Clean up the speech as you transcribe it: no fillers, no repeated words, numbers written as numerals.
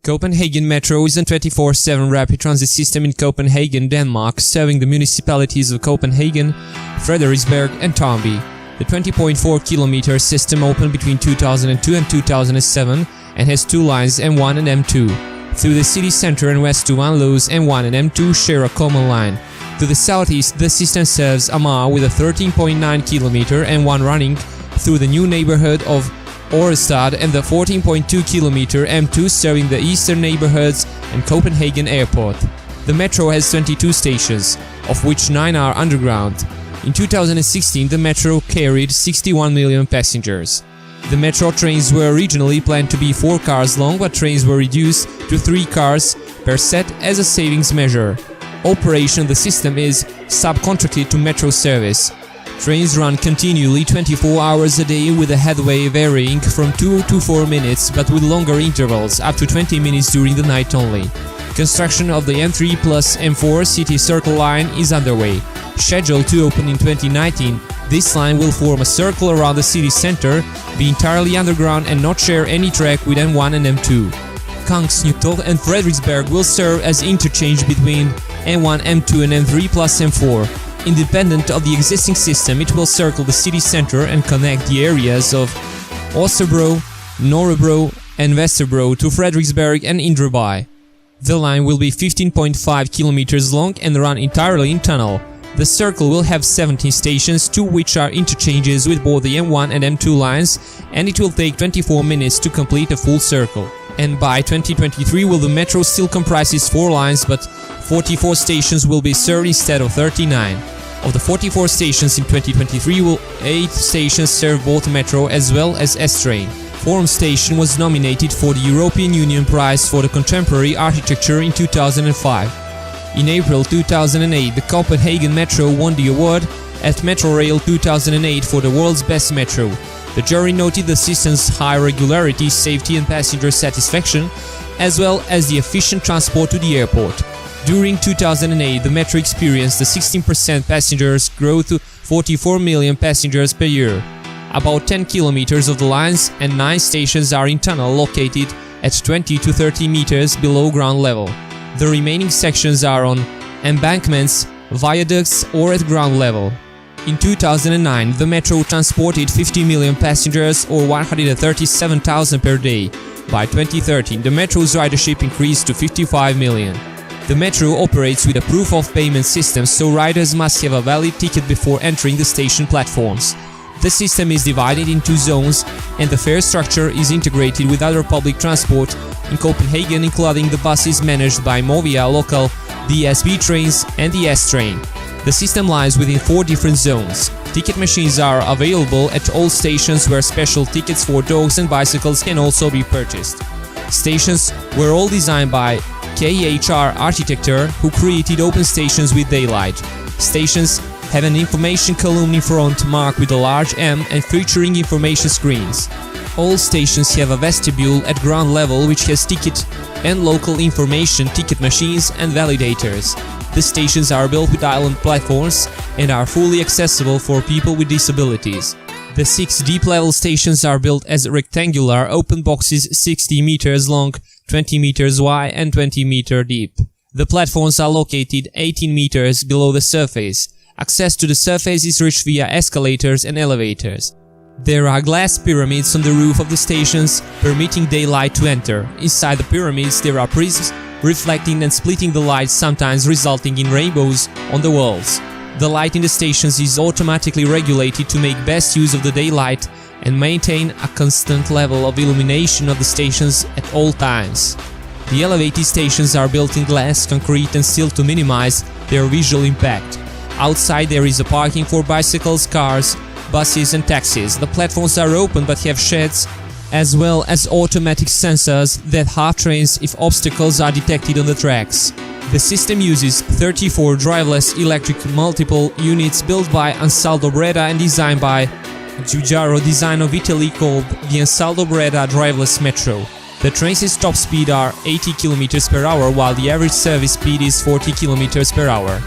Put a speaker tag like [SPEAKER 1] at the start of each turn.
[SPEAKER 1] Copenhagen Metro is a 24/7 rapid transit system in Copenhagen, Denmark, serving the municipalities of Copenhagen, Frederiksberg and Tornby. The 20.4-kilometer system opened between 2002 and 2007 and has two lines M1 and M2. Through the city center and west to Vanløse, M1 and M2 share a common line. To the southeast, the system serves Amager with a 13.9-kilometer M1 running through the new neighborhood of Orestad and the 14.2-kilometer M2 serving the eastern neighborhoods and Copenhagen Airport. The metro has 22 stations, of which 9 are underground. In 2016, the metro carried 61 million passengers. The metro trains were originally planned to be 4 cars long, but trains were reduced to 3 cars per set as a savings measure. Operation of the system is subcontracted to metro service. Trains run continually 24 hours a day with a headway varying from 2 to 4 minutes but with longer intervals, up to 20 minutes during the night only. Construction of the M3 plus M4 City Circle line is underway. Scheduled to open in 2019, this line will form a circle around the city center, be entirely underground and not share any track with M1 and M2. Kongsnyttet and Frederiksberg will serve as interchange between M1, M2 and M3 plus M4. Independent of the existing system, it will circle the city center and connect the areas of Österbro, Norrebro and Vesterbro to Frederiksberg and Indreby. The line will be 15.5 kilometers long and run entirely in tunnel. The circle will have 17 stations, 2 which are interchanges with both the M1 and M2 lines, and it will take 24 minutes to complete a full circle. And by 2023 the metro still comprises 4 lines, but 44 stations will be served instead of 39. Of the 44 stations in 2023, 8 stations serve both metro as well as S-train. Forum Station was nominated for the European Union Prize for the Contemporary Architecture in 2005. In April 2008, the Copenhagen Metro won the award at Metrorail 2008 for the world's best metro. The jury noted the system's high regularity, safety and passenger satisfaction, as well as the efficient transport to the airport. During 2008, the metro experienced a 16% passengers growth to 44 million passengers per year. About 10 kilometers of the lines and 9 stations are in tunnel located at 20 to 30 meters below ground level. The remaining sections are on embankments, viaducts or at ground level. In 2009, the metro transported 50 million passengers or 137,000 per day. By 2013, the metro's ridership increased to 55 million. The metro operates with a proof-of-payment system, so riders must have a valid ticket before entering the station platforms. The system is divided in 2 zones, and the fare structure is integrated with other public transport in Copenhagen, including the buses managed by Movia Local, the SB trains and the S-train. The system lies within 4 different zones. Ticket machines are available at all stations where special tickets for dogs and bicycles can also be purchased. Stations were all designed by KHR Architecture, who created open stations with daylight. Stations have an information column in front marked with a large M and featuring information screens. All stations have a vestibule at ground level which has ticket and local information, ticket machines and validators. The stations are built with island platforms and are fully accessible for people with disabilities. The 6 deep-level stations are built as rectangular open boxes 60 meters long, 20 meters wide and 20 meters deep. The platforms are located 18 meters below the surface. Access to the surface is reached via escalators and elevators. There are glass pyramids on the roof of the stations, permitting daylight to enter. Inside the pyramids there are prisms reflecting and splitting the light, sometimes resulting in rainbows on the walls. The light in the stations is automatically regulated to make best use of the daylight and maintain a constant level of illumination of the stations at all times. The elevated stations are built in glass, concrete and steel to minimize their visual impact. Outside there is a parking for bicycles, cars, buses and taxis. The platforms are open but have sheds as well as automatic sensors that half trains if obstacles are detected on the tracks. The system uses 34 driveless electric multiple units built by Ansaldo Breda and designed by Giugiaro Design of Italy, called the Ansaldo Breda driveless metro. The trains' top speed are 80 km per hour while the average service speed is 40 km per hour.